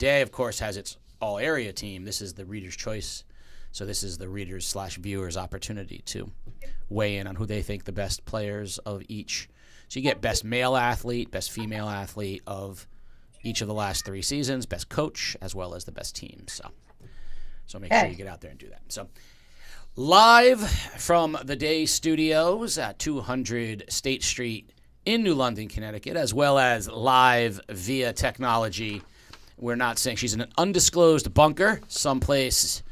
Day, of course, has its all-area team. This is the Reader's Choice. So this is the readers/viewers' opportunity to weigh in on who they think the best players of each. So you get best male athlete, best female athlete of each of the last 3 seasons, best coach, as well as the best team. So make sure you get out there and do that. So live from the Day Studios at 200 State Street in New London, Connecticut, as well as live via technology. We're not saying she's in an undisclosed bunker someplace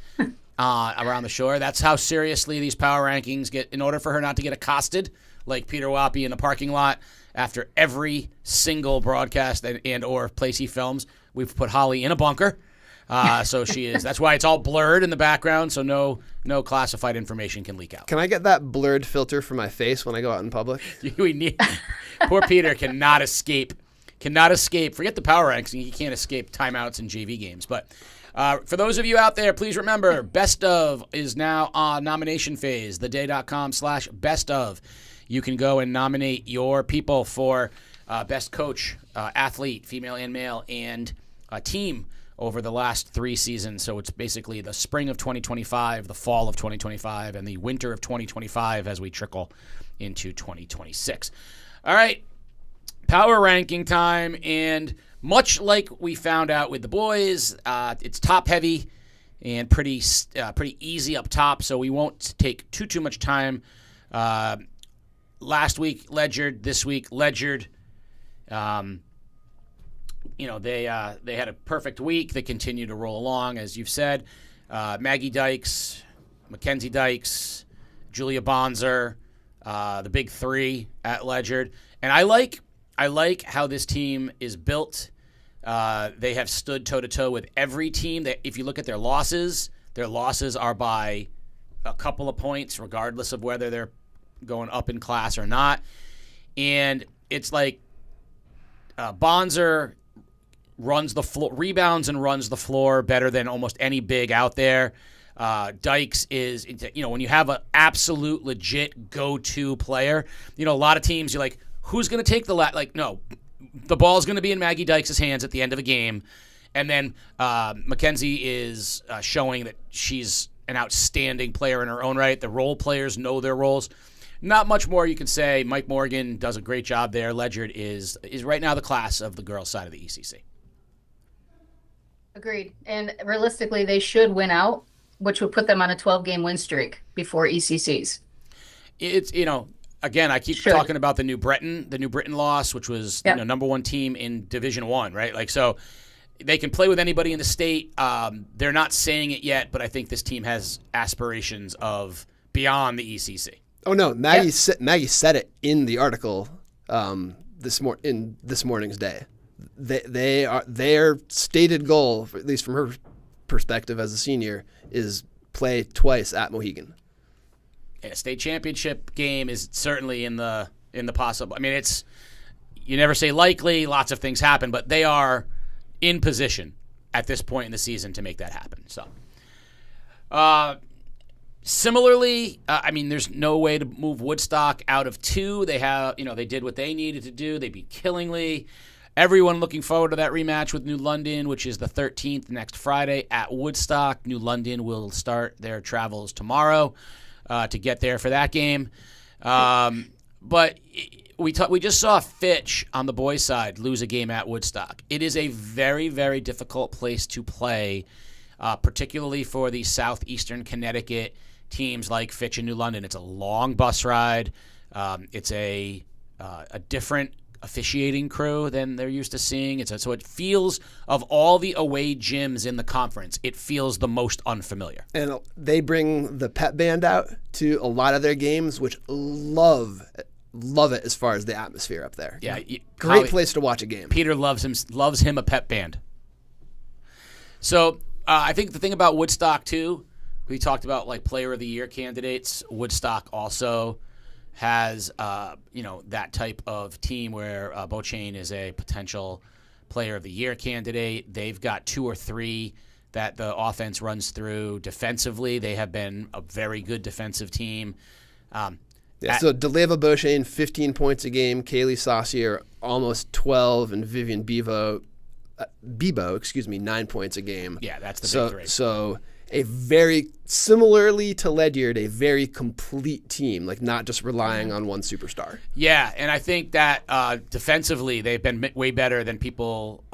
around the shore. That's how seriously these power rankings get. In order for her not to get accosted like Peter Huoppi in the parking lot after every single broadcast and or place he films, we've put Holly in a bunker. So she is. That's why it's all blurred in the background, so no classified information can leak out. Can I get that blurred filter for my face when I go out in public? We need. Poor Peter cannot escape. Forget the power ranking. He can't escape timeouts in JV games. But for those of you out there, please remember, Best Of is now on nomination phase. theday.com/best of. You can go and nominate your people for best coach, athlete, female and male, and team over the last 3 seasons. So it's basically the spring of 2025, the fall of 2025, and the winter of 2025 as we trickle into 2026. All right, power ranking time, and much like we found out with the boys, it's top-heavy and pretty easy up top, so we won't take too much time. Last week, Ledgered. This week, Ledgered. They had a perfect week. They continue to roll along, as you've said. Maggie Dykes, Mackenzie Dykes, Julia Bonzer, the big 3 at Ledgered. And I like how this team is built. They have stood toe-to-toe with every team. If you look at their losses are by a couple of points, regardless of whether they're going up in class or not. And it's like Bonzer runs the floor, rebounds and runs the floor better than almost any big out there. Dykes is, when you have an absolute legit go-to player, a lot of teams you're like, who's going to take no, the ball's going to be in Maggie Dykes' hands at the end of a game. And then Mackenzie is showing that she's an outstanding player in her own right. The role players know their roles. Not much more you can say. Mike Morgan does a great job there. Ledgered is right now the class of the girls' side of the ECC. Agreed. And realistically, they should win out, which would put them on a 12-game win streak before ECCs. It's, again, I keep talking about the New Britain loss, which was number 1 team in Division I, right? Like, so they can play with anybody in the state. They're not saying it yet, but I think this team has aspirations of beyond the ECC. Oh no, Maggie said it in the article this morning's Day. Their stated goal, at least from her perspective as a senior, is play twice at Mohegan. Yeah, state championship game is certainly in the possible. I mean, it's, you never say likely. Lots of things happen, but they are in position at this point in the season to make that happen. So, similarly, there's no way to move Woodstock out of 2. They have, they did what they needed to do. They beat Killingly. Everyone looking forward to that rematch with New London, which is the 13th next Friday at Woodstock. New London will start their travels tomorrow to get there for that game. But we just saw Fitch on the boys' side lose a game at Woodstock. It is a very, very difficult place to play, particularly for the southeastern Connecticut teams like Fitch and New London. It's a long bus ride. It's a different officiating crew than they're used to seeing. So it feels, of all the away gyms in the conference, it feels the most unfamiliar. And they bring the pep band out to a lot of their games, which love it as far as the atmosphere up there. Yeah, great place to watch a game. Peter loves him a pep band. So I think the thing about Woodstock too, we talked about like player of the year candidates. Woodstock also has that type of team where Beauchesne is a potential player of the year candidate. They've got 2 or 3 that the offense runs through. Defensively, they have been a very good defensive team. So Deleva Beauchesne, 15 points a game. Kaylee Saucier, almost 12, and Vivian Bevo Bebo, 9 points a game. Yeah, that's the big three. So a very similarly to Ledyard, a very complete team, like not just relying on one superstar. Yeah, and I think that defensively they've been way better than people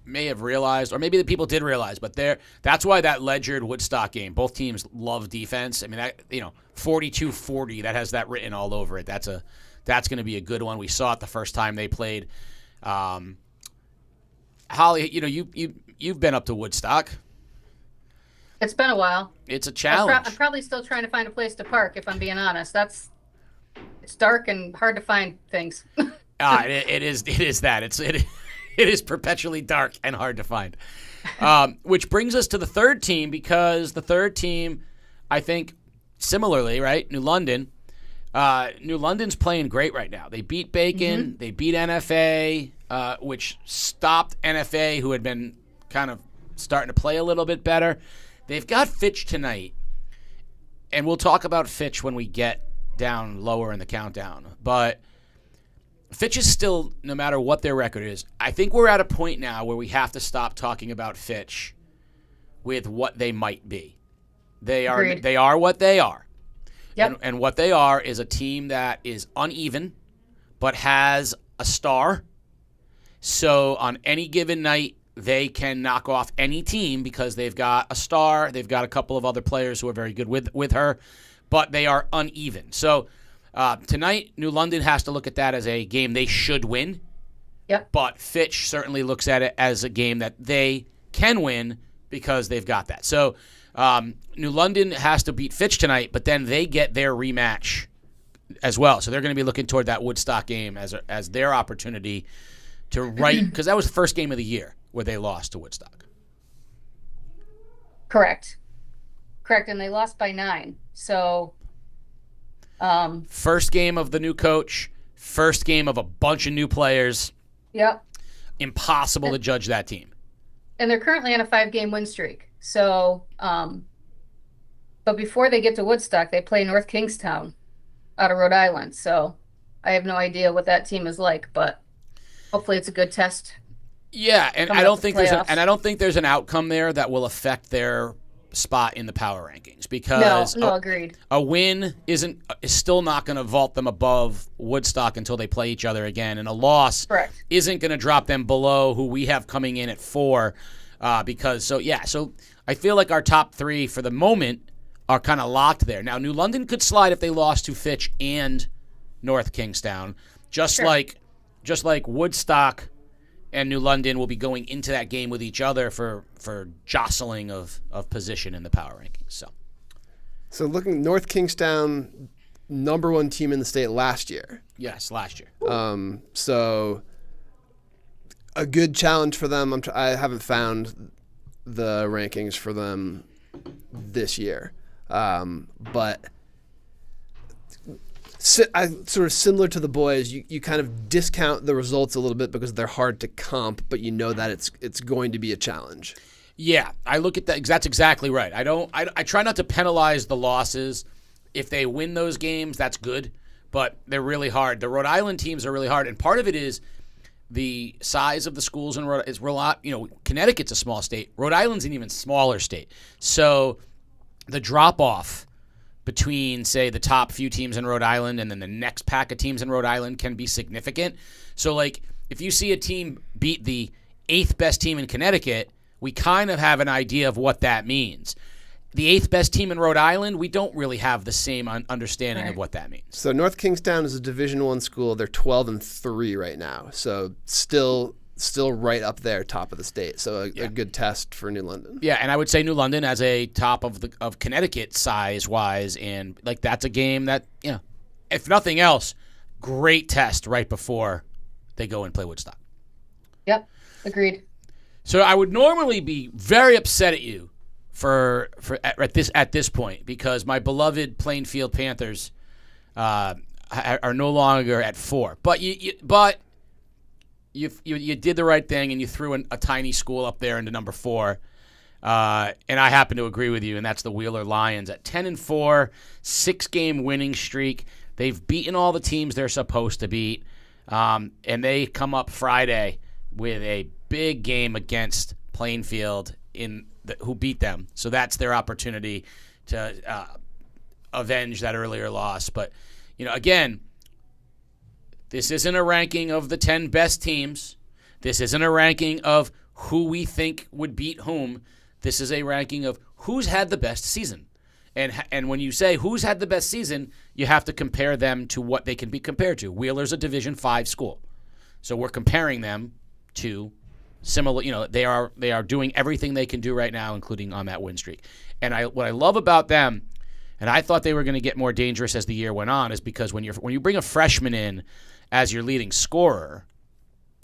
may have realized, or maybe the people did realize. But that's why that Ledyard Woodstock game, both teams love defense. I mean, that 42-40, that has that written all over it. That's going to be a good one. We saw it the first time they played. Holly, you've been up to Woodstock. It's been a while. It's a challenge. I'm probably still trying to find a place to park, if I'm being honest. It's dark and hard to find things. It is that. It is perpetually dark and hard to find. Which brings us to the third team, because the third team, I think, similarly, right? New London. New London's playing great right now. They beat Bacon. Mm-hmm. They beat NFA, which stopped NFA, who had been kind of starting to play a little bit better. They've got Fitch tonight, and we'll talk about Fitch when we get down lower in the countdown. But Fitch is still, no matter what their record is, I think we're at a point now where we have to stop talking about Fitch with what they might be. They are Agreed. They are what they are. Yep. And what they are is a team that is uneven but has a star. So on any given night, they can knock off any team because they've got a star. They've got a couple of other players who are very good with her, but they are uneven. So tonight, New London has to look at that as a game they should win. Yep. But Fitch certainly looks at it as a game that they can win because they've got that. So New London has to beat Fitch tonight, but then they get their rematch as well. So they're going to be looking toward that Woodstock game as their opportunity to right, because that was the first game of the year where they lost to Woodstock. Correct, and they lost by 9. So, first game of the new coach, first game of a bunch of new players. Yep. Impossible to judge that team. And they're currently on a 5-game win streak. So, but before they get to Woodstock, they play North Kingstown out of Rhode Island. So, I have no idea what that team is like, but hopefully it's a good test. Yeah, and I don't think there's an outcome there that will affect their spot in the power rankings, because no, agreed. A win is still not going to vault them above Woodstock until they play each other again, and a loss isn't going to drop them below who we have coming in at 4. So I feel like our top 3 for the moment are kind of locked there. Now, New London could slide if they lost to Fitch and North Kingstown, just like Woodstock and New London will be going into that game with each other for jostling of position in the power rankings. So looking, North Kingstown, number 1 team in the state last year. Yes, last year. So a good challenge for them. I haven't found the rankings for them this year, but sort of similar to the boys, you kind of discount the results a little bit because they're hard to comp, but you know that it's going to be a challenge. Yeah, I look at that. That's exactly right. I try not to penalize the losses. If they win those games, that's good, but they're really hard. The Rhode Island teams are really hard, and part of it is the size of the schools in Rhode Island. Is a lot. Connecticut's a small state. Rhode Island's an even smaller state. So the drop off between, say, the top few teams in Rhode Island and then the next pack of teams in Rhode Island can be significant. So, like, if you see a team beat the 8th best team in Connecticut, we kind of have an idea of what that means. The 8th best team in Rhode Island, we don't really have the same understanding of what that means. So North Kingstown is a Division I school. They're 12-3 right now. So still right up there, top of the state. So a good test for New London. Yeah, and I would say New London as a top of Connecticut size-wise, and like that's a game that, if nothing else, great test right before they go and play Woodstock. Yep, agreed. So I would normally be very upset at you for at this point, because my beloved Plainfield Panthers are no longer at 4. But you did the right thing, and you threw a tiny school up there into number 4. And I happen to agree with you, and that's the Wheeler Lions at 10-4, 6-game winning streak. They've beaten all the teams they're supposed to beat, and they come up Friday with a big game against Plainfield who beat them. So that's their opportunity to avenge that earlier loss. But, again, this isn't a ranking of the 10 best teams. This isn't a ranking of who we think would beat whom. This is a ranking of who's had the best season. And when you say who's had the best season, you have to compare them to what they can be compared to. Wheeler's a Division 5 school. So we're comparing them to similar, they are doing everything they can do right now, including on that win streak. And what I love about them, and I thought they were going to get more dangerous as the year went on, is because when you bring a freshman in as your leading scorer,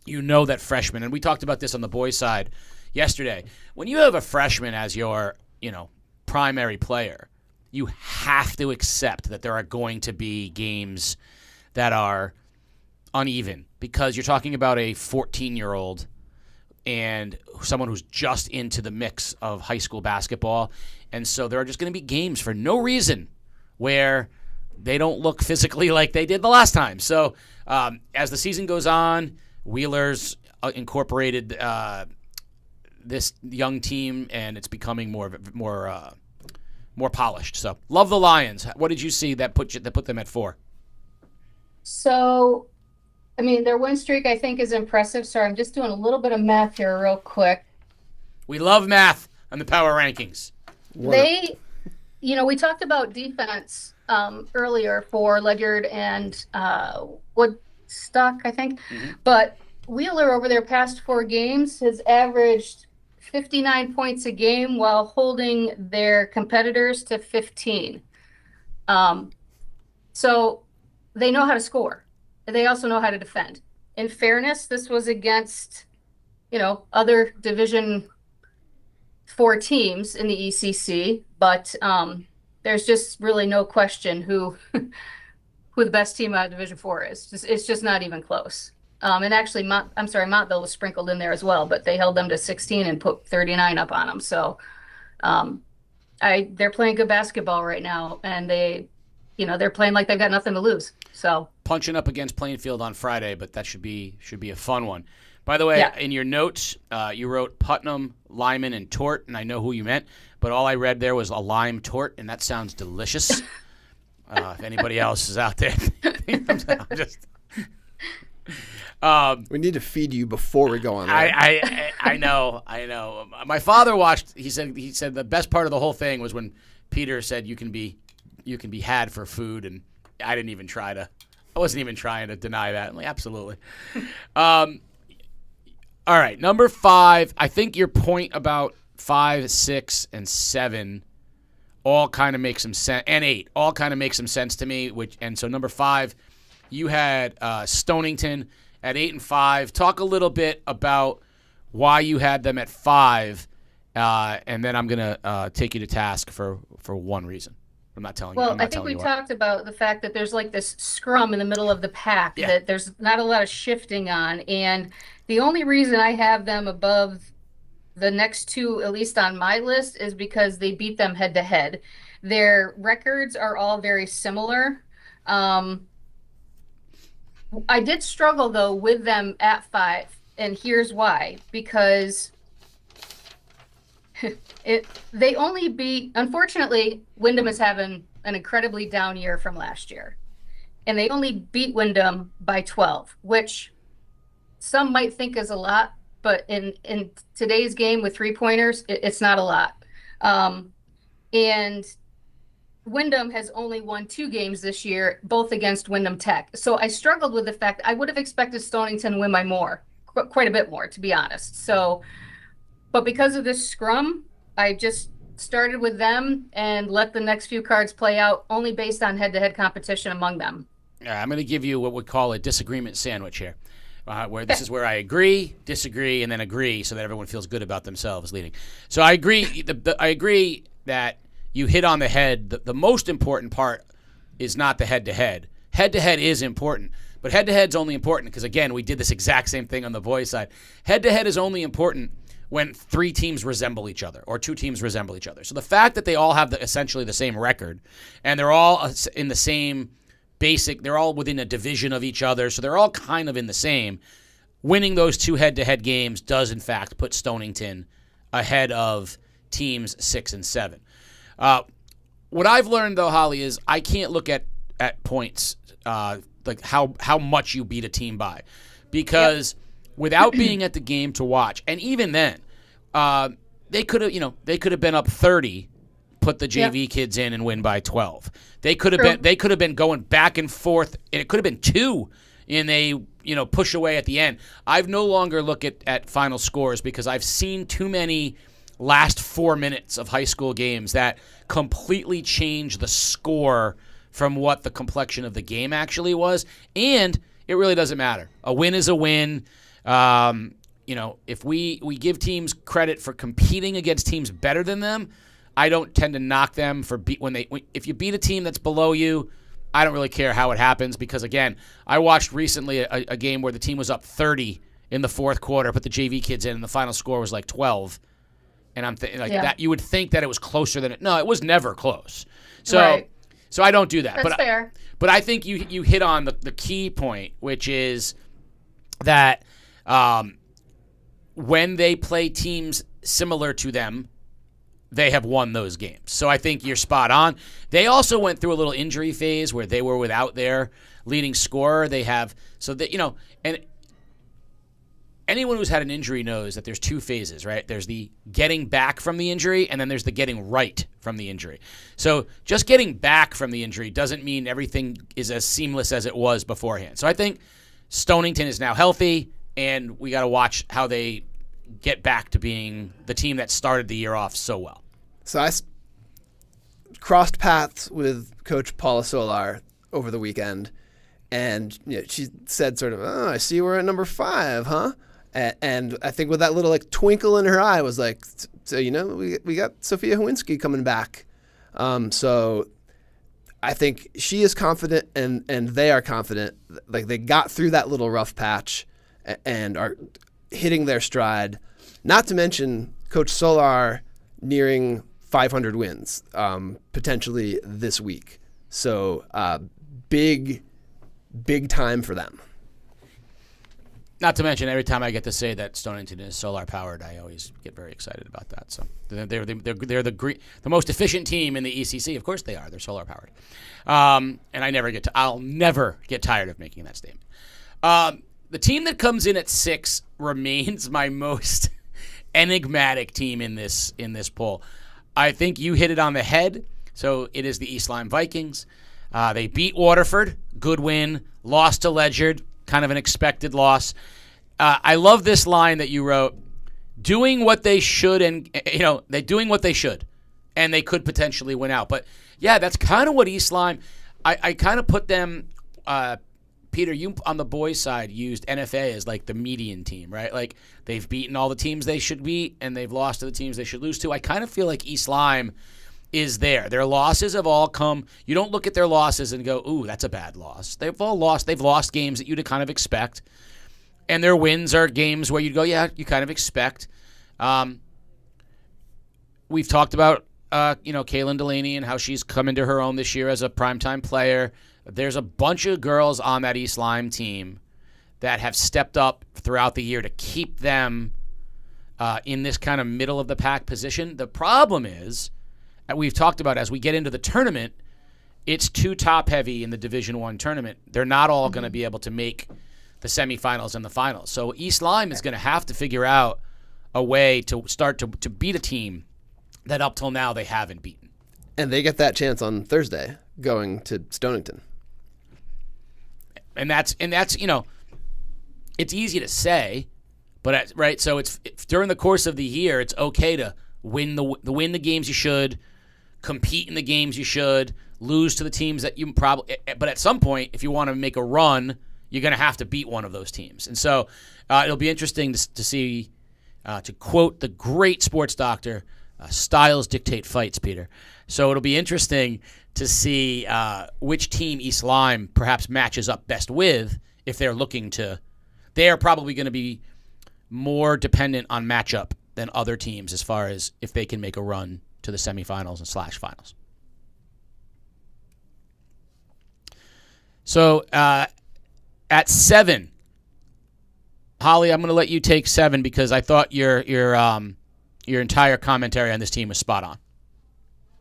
that freshman, and we talked about this on the boys' side yesterday, when you have a freshman as your, primary player, you have to accept that there are going to be games that are uneven because you're talking about a 14-year-old and someone who's just into the mix of high school basketball. And so there are just going to be games for no reason where they don't look physically like they did the last time. So as the season goes on, Wheeler's incorporated this young team, and it's becoming more polished. So love the Lions. What did you see that put them at 4? So, their win streak I think is impressive. Sorry, I'm just doing a little bit of math here real quick. We love math on the power rankings. We talked about defense earlier for Ledyard and Woodstock, I think. Mm-hmm. But Wheeler over their past 4 games has averaged 59 points a game while holding their competitors to 15. So they know how to score. They also know how to defend. In fairness, this was against, other Division 4 teams in the ECC, but there's just really no question who the best team out of Division 4 is. It's just not even close. And actually, Montville was sprinkled in there as well, but they held them to 16 and put 39 up on them. So they're playing good basketball right now, and they're playing like they've got nothing to lose. So punching up against Plainfield on Friday, but that should be a fun one. By the way, In your notes, you wrote Putnam, Lyman, and Tort, and I know who you meant, but all I read there was a lime tort, and that sounds delicious. If anybody else is out there, I'm just. We need to feed you before we go on. I know. My father watched. He said the best part of the whole thing was when Peter said you can be had for food, and I wasn't even trying to deny that. I'm like, absolutely. All right, number 5. I think your point about 5, 6, and 7 all kind of make some sense, and 8 all kind of make some sense to me. So number 5, you had Stonington at 8 and 5. Talk a little bit about why you had them at 5, and then I'm gonna take you to task for one reason. I'm not telling you. Well, I think we talked about the fact that there's like this scrum in the middle of the pack that there's not a lot of shifting on, and the only reason I have them above the next 2, at least on my list, is because they beat them head to head. Their records are all very similar. I did struggle, though, with them at 5, and here's why. Because they only beat, unfortunately, Wyndham is having an incredibly down year from last year. And they only beat Wyndham by 12, which some might think is a lot, but in today's game with 3-pointers, it's not a lot. And Wyndham has only won 2 games this year, both against Wyndham Tech. So I struggled with the fact I would have expected Stonington to win by quite a bit more, to be honest. So, but because of this scrum, I just started with them and let the next few cards play out only based on head-to-head competition among them. I'm going to give you what we call a disagreement sandwich here, where this is where I agree, disagree, and then agree so that everyone feels good about themselves leading. So I agree. I agree that you hit on the head. The most important part is not the head-to-head. Head-to-head is important, but head-to-head's only important because, again, we did this exact same thing on the boys' side. Head-to-head is only important when 3 teams resemble each other or 2 teams resemble each other. So the fact that they all have essentially the same record and they're all in the same they're all within a division of each other, so they're all kind of in the same. winning those 2 head-to-head games does, in fact, put Stonington ahead of teams 6 and 7. What I've learned, though, Holly, is I can't look at points, like how much you beat a team by, because without being at the game to watch, and even then, they could have been up 30, put the JV kids in and win by 12. They could have been going back and forth, and it could have been 2, and they push away at the end. I've no longer look at final scores because I've seen too many last 4 minutes of high school games that completely change the score from what the complexion of the game actually was, and it really doesn't matter. A win is a win. If we give teams credit for competing against teams better than them, I don't tend to knock them for if you beat a team that's below you. I don't really care how it happens because, again, I watched recently a game where the team was up 30 in the fourth quarter, put the JV kids in, and the final score was like 12. And I'm that you would think that it was closer than it. No, it was never close. So, right. So I don't do that. That's fair. But I think you hit on the key point, which is that when they play teams similar to them, they have won those games. So I think you're spot on. They also went through a little injury phase where they were without their leading scorer. They have and anyone who's had an injury knows that there's 2 phases, right? There's the getting back from the injury, and then there's the getting right from the injury. So just getting back from the injury doesn't mean everything is as seamless as it was beforehand. So I think Stonington is now healthy, and we got to watch how they get back to being the team that started the year off so well. So I crossed paths with Coach Paula Solar over the weekend, and she said sort of, "Oh, I see we're at number 5, huh?" And I think with that little twinkle in her eye was like, so we got Sophia Hawinski coming back. So I think she is confident, and they are confident. Like they got through that little rough patch and are hitting their stride. Not to mention Coach Solar nearing 500 wins potentially this week. So big time for them. Not to mention, every time I get to say that Stonington is solar powered, I always get very excited about that. So they're the most efficient team in the ECC. Of course they are. They're solar powered, and I'll never get tired of making that statement. The team that comes in at 6 remains my most enigmatic team in this poll. I think you hit it on the head. So it is the East Lyme Vikings. They beat Waterford, good win. Lost to Ledyard, kind of an expected loss. I love this line that you wrote, doing what they should, and they're doing what they should, and they could potentially win out. But yeah, that's kind of what East Lyme. I kind of put them. Peter, you on the boys' side used NFA as like the median team, right? Like they've beaten all the teams they should beat, and they've lost to the teams they should lose to. I kind of feel like East Lyme is there. Their losses have all come. You don't look at their losses and go, "Ooh, that's a bad loss." They've all lost. They've lost games that you'd kind of expect, and their wins are games where you'd go, "Yeah, you kind of expect." We've talked about Kaylin Delaney and how she's come into her own this year as a primetime player. There's a bunch of girls on that East Lyme team that have stepped up throughout the year to keep them in this kind of middle of the pack position. The problem is, we've talked about as we get into the tournament, it's too top heavy in the Division I tournament. They're not all going to be able to make the semifinals and the finals. So East Lyme is going to have to figure out a way to start to beat a team that up till now they haven't beaten. And they get that chance on Thursday going to Stonington. And that's it's easy to say, but right. So it's during the course of the year, it's okay to win the games you should, compete in the games you should, lose to the teams that you probably. But at some point, if you want to make a run, you're going to have to beat one of those teams. And so it'll be interesting to see, to quote the great sports doctor, styles dictate fights, Peter. So it'll be interesting to see which team East Lyme perhaps matches up best with if they're looking to. They are probably going to be more dependent on matchup than other teams as far as if they can make a run to the semifinals and / finals. So at 7, Holly, I'm going to let you take 7 because I thought your entire commentary on this team was spot on.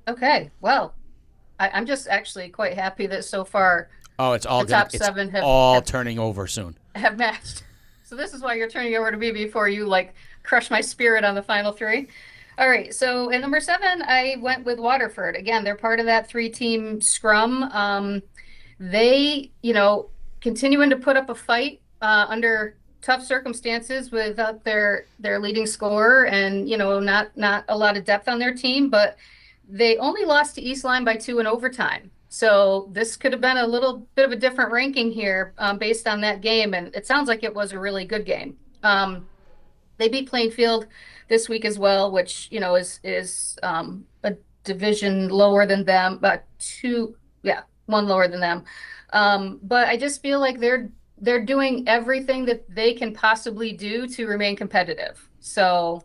Okay, well, I'm just actually quite happy that so far Oh, it's all the top 7 have turning over soon. Have matched. So this is why you're turning over to me before you like crush my spirit on the final 3. All right, so at number 7, I went with Waterford. Again, they're part of that 3-team scrum. They, continuing to put up a fight under tough circumstances without their leading scorer and, not a lot of depth on their team, but they only lost to East Lyme by 2 in overtime. So this could have been a little bit of a different ranking here based on that game, and it sounds like it was a really good game. They beat Plainfield this week as well, which is a division lower than them, but 1 lower than them. But I just feel like they're doing everything that they can possibly do to remain competitive. So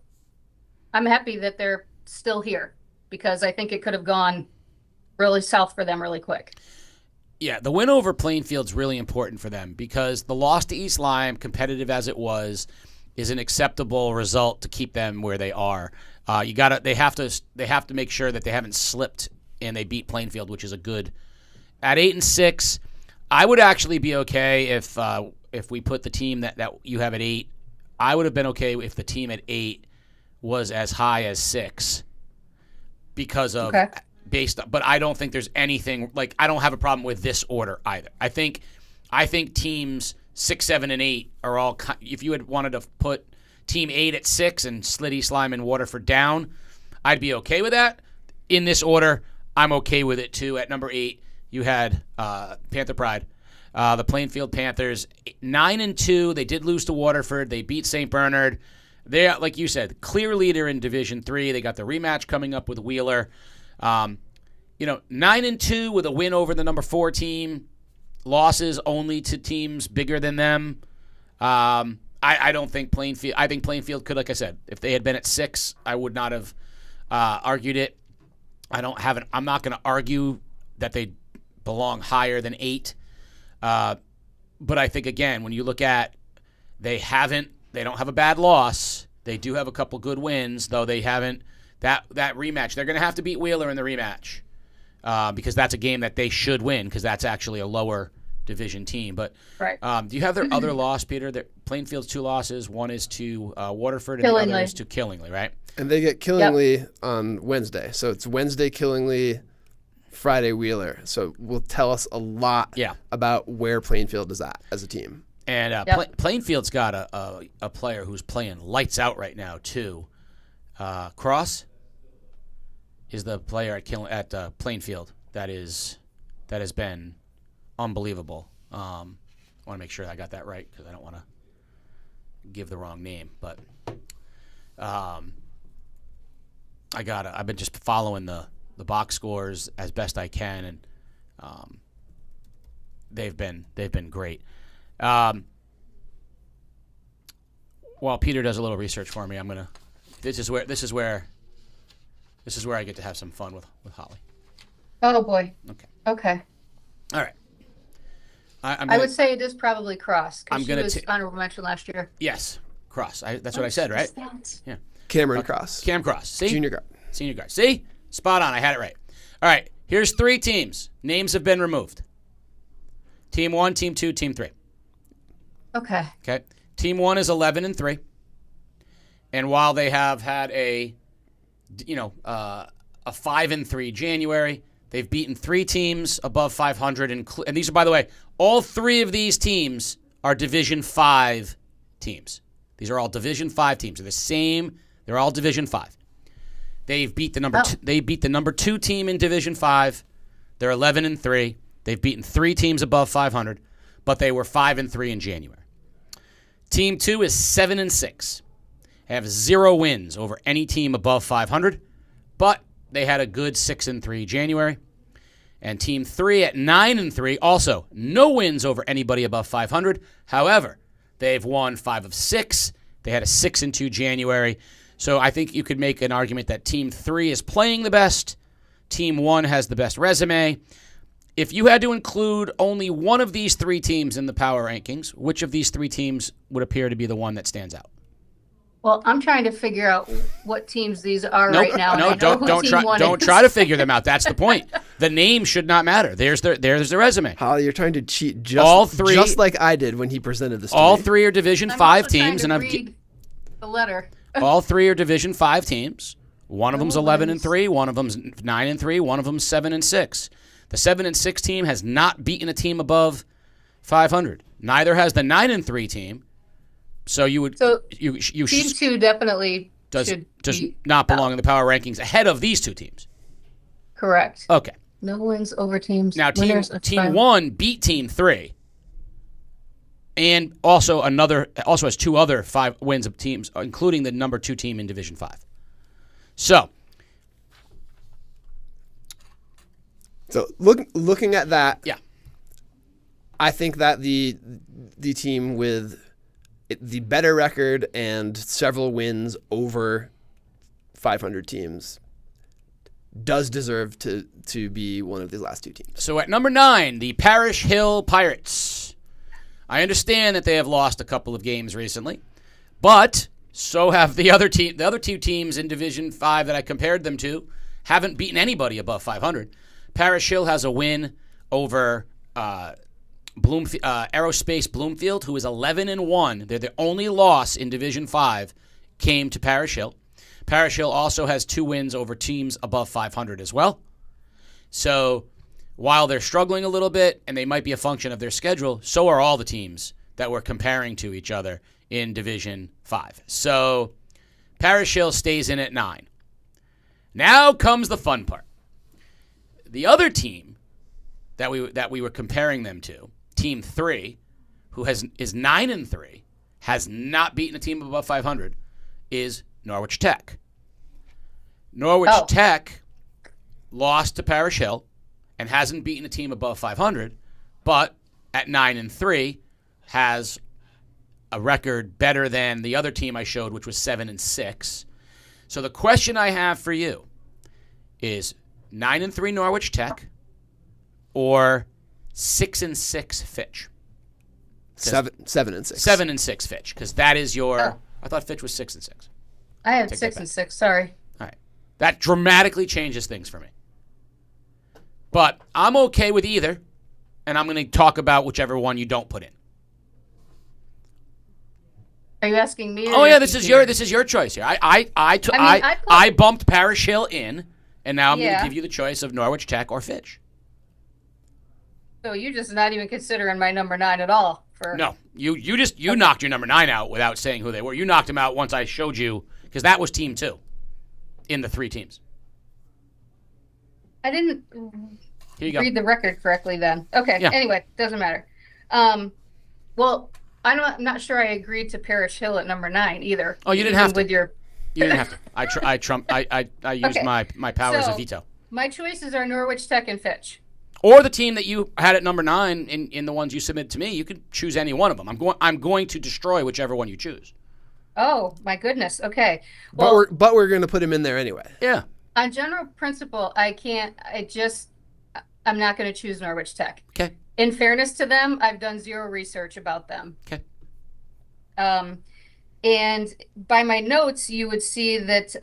I'm happy that they're still here because I think it could have gone really south for them really quick. Yeah, the win over Plainfield's really important for them because the loss to East Lyme, competitive as it was, is an acceptable result to keep them where they are. They have to make sure that they haven't slipped and they beat Plainfield, which is a good. At 8-6, I would actually be okay if we put the team that you have at 8. I would have been okay if the team at 8 was as high as 6 because of but I don't think there's anything I don't have a problem with this order either. I think teams 6, 7, and 8 are all. If you had wanted to put team 8 at 6 and slid East Lyme and Waterford down, I'd be okay with that. In this order, I'm okay with it too. At number 8, you had Panther Pride, the Plainfield Panthers, 9-2. They did lose to Waterford. They beat St. Bernard. They're, like you said, clear leader in Division 3. They got the rematch coming up with Wheeler. 9-2 with a win over the number 4 team. Losses only to teams bigger than them. I don't think Plainfield. I think Plainfield could, like I said, if they had been at 6, I would not have argued it. I'm not going to argue that they belong higher than 8. But I think again, when you look at, they don't have a bad loss. They do have a couple good wins, though they haven't. That rematch, they're going to have to beat Wheeler in the rematch because that's a game that they should win because that's actually a lower division team. But right. Do you have their other loss, Peter? Plainfield's 2 losses. One is to Waterford and the other is to Killingly, right? And they get Killingly on Wednesday. So it's Wednesday Killingly, Friday Wheeler. So will tell us a lot about where Plainfield is at as a team. And Plainfield's got a player who's playing lights out right now too. Cross is the player at Plainfield that has been unbelievable. I want to make sure I got that right because I don't want to give the wrong name. But I've been just following the box scores as best I can, and they've been great. While Peter does a little research for me, This is where I get to have some fun with Holly. Oh boy. Okay. All right. I would say it is probably Cross because she was honorable mention last year. Yes, Cross. That's what I said, right? Yeah. Cameron Cross. Cam Cross. See? Junior guard. Senior guard. See? Spot on. I had it right. All right. Here's 3 teams. Names have been removed. Team 1, Team 2, Team 3. Okay. Team 1 is 11-3. And while they have had a 5-3 January, they've beaten 3 teams above 500. And these are, by the way, all 3 of these teams are Division 5 teams. These are all Division 5 teams. They're the same. They're all Division 5. They've beat the number. They beat the number 2 team in Division 5. They're 11-3. They've beaten 3 teams above 500, but they were 5-3 in January. Team 2 is 7-6. Have 0 wins over any team above 500, but they had a good 6-3 January. And Team 3 at 9-3, also no wins over anybody above 500. However, they've won 5 of 6. They had a 6-2 January. So I think you could make an argument that Team 3 is playing the best. Team 1 has the best resume. if you had to include only one of these three teams in the power rankings, which of these three teams would appear to be the one that stands out? Well, I'm trying to figure out what teams these are Nope, right now. No, don't try to figure them out. That's the point. The name should not matter. There's the resume. Holly, you're trying to cheat just like I did when he presented this to All me. three are Division I'm 5 also trying teams, to and read the letter. all three are Division 5 teams. One of them's No 11-3, one of them's 9-3, one of them's 7-6. The 7-6 team has not beaten a team above 500. Neither has the 9-3 team. So you would you Team 2 definitely does be not belong in the power rankings ahead of these two teams. correct. Okay. No wins over teams. Now winners of team five. 1 beat team 3. And also has two other 5 wins of teams, including the number 2 team in Division 5. So looking at that, yeah. I think that the team with the better record and several wins over 500 teams does deserve to be one of these last two teams. So at number 9, the Parish Hill Pirates. I understand that they have lost a couple of games recently, but so have the other team. The other two teams in Division 5 that I compared them to haven't beaten anybody above 500. Parish Hill has a win over Aerospace Bloomfield, who is 11-1. They're the only loss in Division 5 came to Parish Hill. Parish Hill also has 2 wins over teams above 500 as well. So while they're struggling a little bit, and they might be a function of their schedule, so are all the teams that we're comparing to each other in Division 5. So Parish Hill stays in at 9. Now comes the fun part. The other team that we were comparing them to, Team 3, who is 9-3, has not beaten a team above 500, is Norwich Tech. Norwich Tech lost to Parish Hill and hasn't beaten a team above 500, but at 9-3 has a record better than the other team I showed, which was 7-6. So the question I have for you is 9-3 Norwich Tech or 6-6 Fitch? 7-6. 7-6 Fitch, because that is your. Oh. I thought Fitch was 6-6. I have Take that 6-6. Sorry. All right, that dramatically changes things for me. But I'm okay with either, and I'm going to talk about whichever one you don't put in. Are you asking me? Oh yeah, this is your choice here. I bumped Parish Hill in, and now I'm going to give you the choice of Norwich Tech or Fitch. So you're just not even considering my number 9 at all. No, you knocked your number 9 out without saying who they were. You knocked them out once I showed you, because that was Team 2 in the 3 teams. I didn't Here you go. read the record correctly then. Okay. Yeah. Anyway, doesn't matter. Well, I'm not sure I agreed to Parish Hill at number 9 either. Oh, you didn't have to. With your. You didn't have to. I used Okay. my powers of So- veto. My choices are Norwich Tech and Fitch. Or the team that you had at number 9 in the ones you submitted to me. You could choose any one of them. I'm going to destroy whichever one you choose. Oh my goodness. Okay. Well, But we're going to put him in there anyway. Yeah. on general principle, I'm not going to choose Norwich Tech. Okay. In fairness to them, I've done zero research about them. Okay. And by my notes, you would see that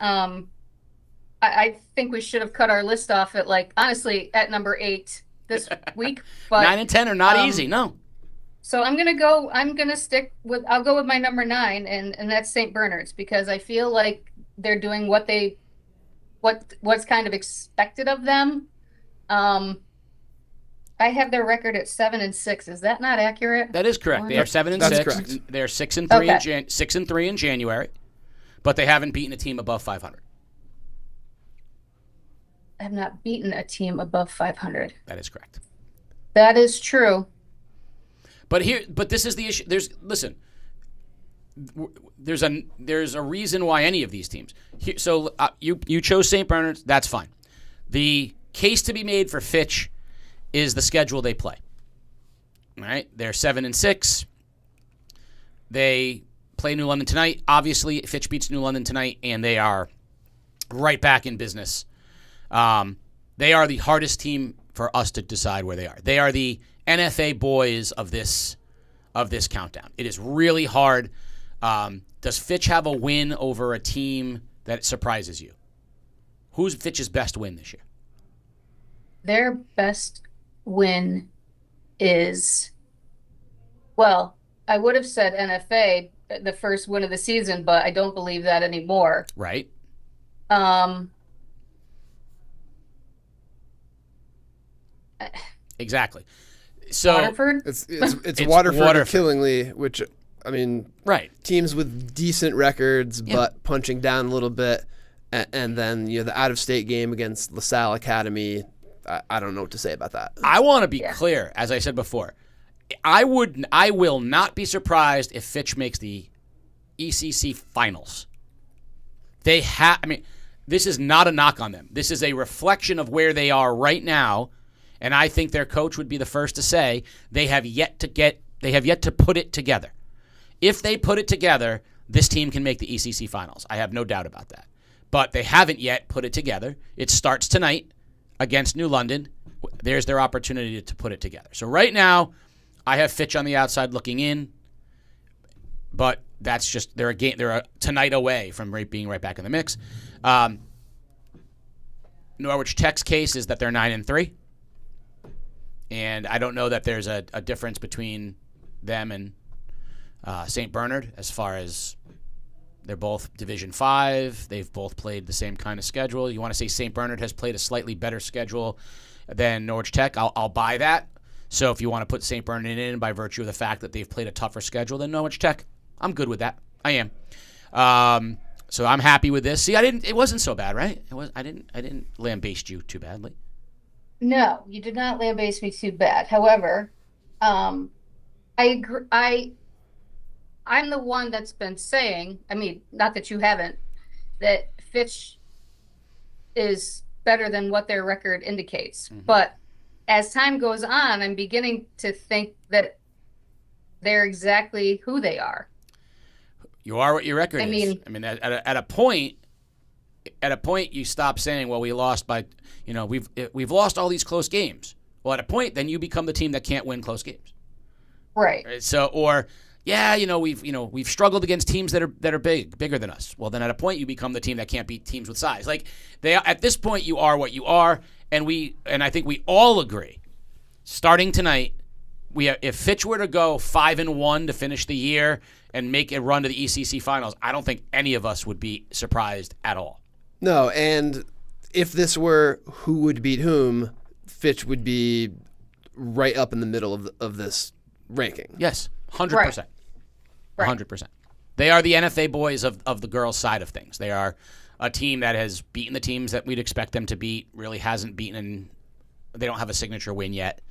I think we should have cut our list off at honestly, at number 8 this week. But 9 and 10 are not easy. No. So I'll go with my number 9, and that's St. Bernard's, because I feel like they're doing what's kind of expected of them. I have their record at 7-6. Is that not accurate? That is correct. They are 7-6. That's correct. They're 6-3 Okay. 6-3 in January, but they haven't beaten a team above 500. I have not beaten a team above 500. That is correct. That is true. But this is the issue. There's a reason why any of these teams. You chose St. Bernard's. That's fine. The case to be made for Fitch is the schedule they play. All right, they're 7-6. They play New London tonight. Obviously, Fitch beats New London tonight, and they are right back in business. They are the hardest team for us to decide where they are. They are the NFA boys of this countdown. It is really hard. Does Fitch have a win over a team that surprises you? Who's Fitch's best win this year? Their best win is, well, I would have said NFA, the first win of the season, but I don't believe that anymore. Right. Exactly. So Waterford? It's Waterford or Killingly, which, I mean, right. Teams with decent records, but punching down a little bit. And then, the out-of-state game against LaSalle Academy, I don't know what to say about that. I want to be clear, as I said before. I will not be surprised if Fitch makes the ECC finals. This is not a knock on them. This is a reflection of where they are right now, and I think their coach would be the first to say they have yet to put it together. If they put it together, this team can make the ECC finals. I have no doubt about that. But they haven't yet put it together. It starts tonight against New London. There's their opportunity to put it together. So right now, I have Fitch on the outside looking in, but that's just they're a tonight away from being right back in the mix. Norwich Tech's case is that they're 9-3, and I don't know that there's a difference between them and St. Bernard as far as they're both Division 5. They've both played the same kind of schedule. You want to say St. Bernard has played a slightly better schedule than Norwich Tech? I'll buy that. So if you want to put St. Bernard in by virtue of the fact that they've played a tougher schedule than Norwich Tech, I'm good with that. I am. So I'm happy with this. See, it wasn't so bad, right? I didn't lambaste you too badly. No, you did not lambaste me too bad. However, I agree. I'm the one that's been saying, not that you haven't, that Fitch is better than what their record indicates. Mm-hmm. But as time goes on, I'm beginning to think that they're exactly who they are. You are what your record is. At a point, you stop saying, "Well, we lost by, we've lost all these close games." Well, at a point, then you become the team that can't win close games. Right. So, we've struggled against teams that are bigger than us. Well, then at a point, you become the team that can't beat teams with size. Like at this point, you are what you are, and I think we all agree. Starting tonight, if Fitch were to go 5-1 to finish the year and make a run to the ECC finals, I don't think any of us would be surprised at all. No, and if this were who would beat whom, Fitch would be right up in the middle of this ranking. Yes, 100%. Right. 100%. They are the NFA boys of the girls' side of things. They are a team that has beaten the teams that we'd expect them to beat, really hasn't beaten. They don't have a signature win yet.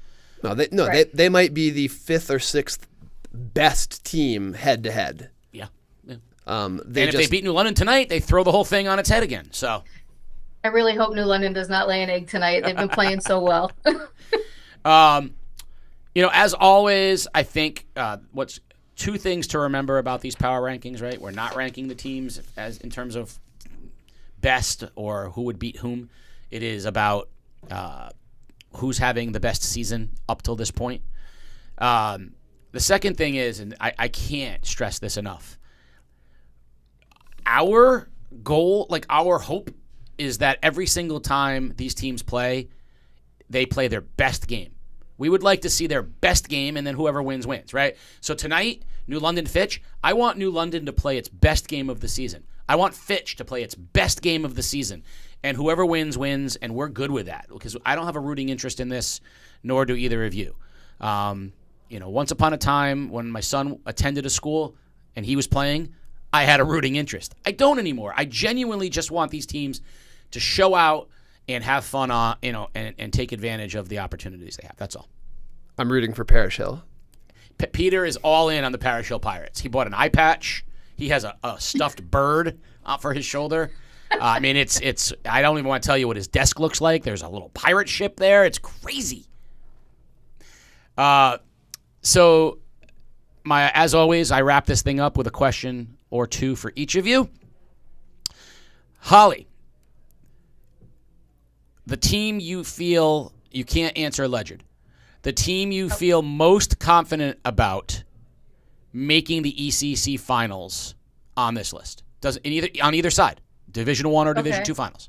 They might be the 5th or 6th best team head-to-head. Yeah. If they beat New London tonight, they throw the whole thing on its head again. So I really hope New London does not lay an egg tonight. They've been playing so well. As always, I think what's two things to remember about these power rankings, right? We're not ranking the teams as in terms of best or who would beat whom. It is about who's having the best season up till this point. The second thing is, and I can't stress this enough, our goal, our hope, is that every single time these teams play, they play their best game. We would like to see their best game, and then whoever wins, wins, right? So tonight, New London Fitch, I want New London to play its best game of the season. I want Fitch to play its best game of the season. And whoever wins, wins, and we're good with that because I don't have a rooting interest in this, nor do either of you. Once upon a time when my son attended a school and he was playing, I had a rooting interest. I don't anymore. I genuinely just want these teams to show out and have fun and take advantage of the opportunities they have. That's all. I'm rooting for Parish Hill. Peter is all in on the Parish Hill Pirates. He bought an eye patch. He has a stuffed bird for his shoulder. It's. I don't even want to tell you what his desk looks like. There's a little pirate ship there. It's crazy. So, as always, I wrap this thing up with a question or two for each of you. Holly, the team you feel You can't answer Ledgered. The team you feel most confident about making the ECC finals on this list. On either side, Division I or Division II finals.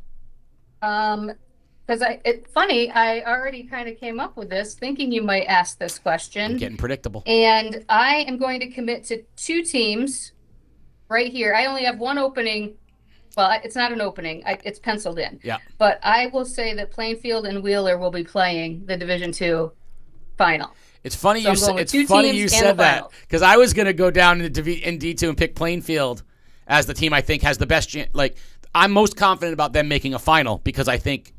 Because it's funny, I already kind of came up with this, thinking you might ask this question. I'm getting predictable. And I am going to commit to 2 teams right here. I only have one opening. Well, it's not an opening. It's penciled in. Yeah. But I will say that Plainfield and Wheeler will be playing the Division II final. It's funny So you said that, because I was going to go down in D2 and pick Plainfield as the team I think has the best chance. Like, I'm most confident about them making a final because I think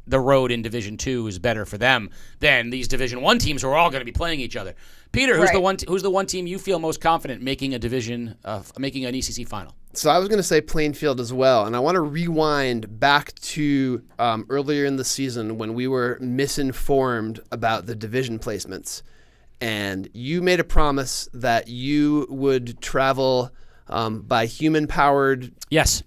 the road in Division II is better for them than these Division I teams who are all going to be playing each other. Peter, who's the one team you feel most confident making an ECC final? So I was going to say Plainfield as well, and I want to rewind back to earlier in the season when we were misinformed about the division placements, and you made a promise that you would travel by human-powered. Yes.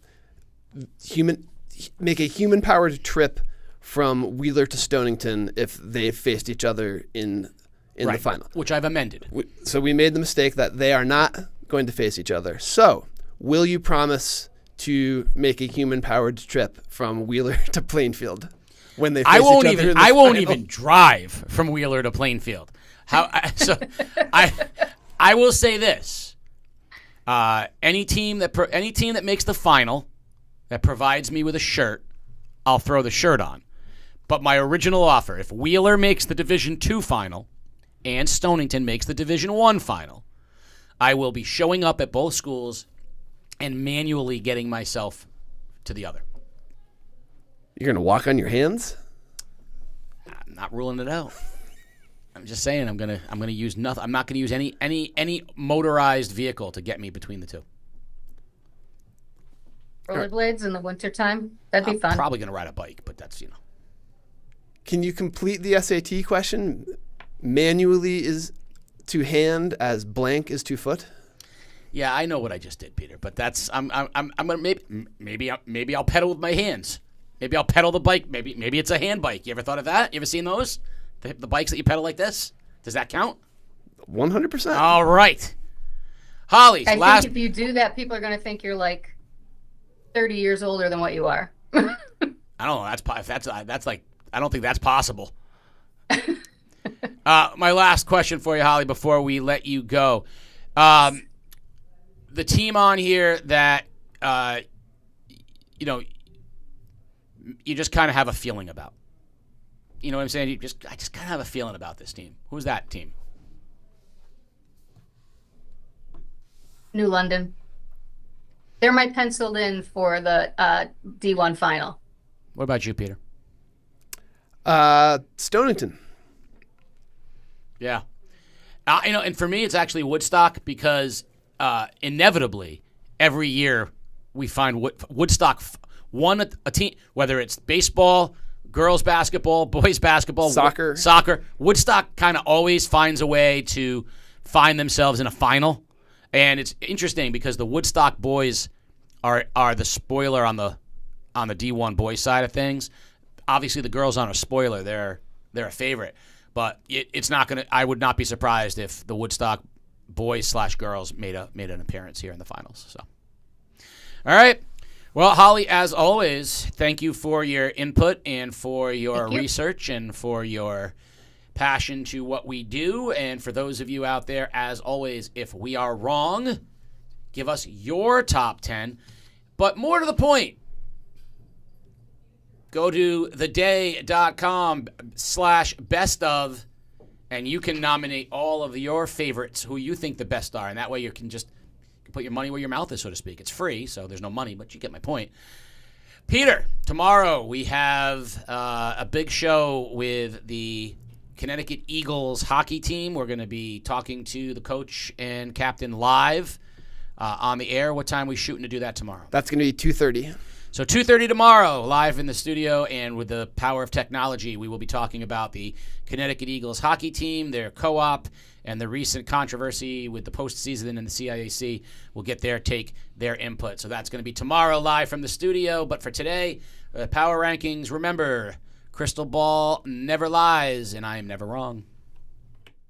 Make a human-powered trip from Wheeler to Stonington if they faced each other in the final. Which I've amended. So we made the mistake that they are not going to face each other. So will you promise to make a human-powered trip from Wheeler to Plainfield when they face each other in the final? I won't even drive from Wheeler to Plainfield. I will say this. Any team that makes the final that provides me with a shirt, I'll throw the shirt on. But my original offer, if Wheeler makes the Division II final and Stonington makes the Division I final, I will be showing up at both schools and manually getting myself to the other. You're going to walk on your hands? I'm not ruling it out. I'm just saying I'm gonna use nothing. I'm not gonna use any motorized vehicle to get me between the two. Rollerblades in the wintertime? That'd be fun. I'm probably gonna ride a bike, but that's Can you complete the SAT question? Manually is to hand as blank is to foot. Yeah, I know what I just did, Peter. But that's I'm gonna maybe I'll pedal with my hands. Maybe I'll pedal the bike. Maybe it's a hand bike. You ever thought of that? You ever seen those? The bikes that you pedal like this? Does that count? 100%. All right. Holly, I think if you do that, people are going to think you're like 30 years older than what you are. I don't know. That's like I don't think that's possible. My last question for you, Holly, before we let you go. The team on here that you just kind of have a feeling about. You know what I'm saying? I just kind of have a feeling about this team. Who's that team? New London. They're my penciled in for the D1 final. What about you, Peter? Stonington. Yeah. And for me, it's actually Woodstock because inevitably every year we find Woodstock won a team, whether it's baseball, girls basketball, boys basketball, soccer. Woodstock kind of always finds a way to find themselves in a final, and it's interesting because the Woodstock boys are the spoiler on the D1 boys side of things. Obviously, the girls aren't a spoiler; they're a favorite, but it's not gonna. I would not be surprised if the Woodstock boys / girls made an appearance here in the finals. So, all right. Well, Holly, as always, thank you for your input and for your research and for your passion to what we do. And for those of you out there, as always, if we are wrong, give us your top 10. But more to the point, go to theday.com/bestof, and you can nominate all of your favorites who you think the best are. And that way you can just put your money where your mouth is, so to speak. It's free, so there's no money, but you get my point. Peter, tomorrow we have a big show with the Connecticut Eagles hockey team. We're going to be talking to the coach and captain live on the air. What time are we shooting to do that tomorrow? That's going to be 2:30. So 2:30 tomorrow, live in the studio, and with the power of technology, we will be talking about the Connecticut Eagles hockey team, their co-op, and the recent controversy with the postseason and the CIAC. We'll get their take, their input. So that's going to be tomorrow live from the studio. But for today, power rankings, remember, Crystal ball never lies, and I am never wrong.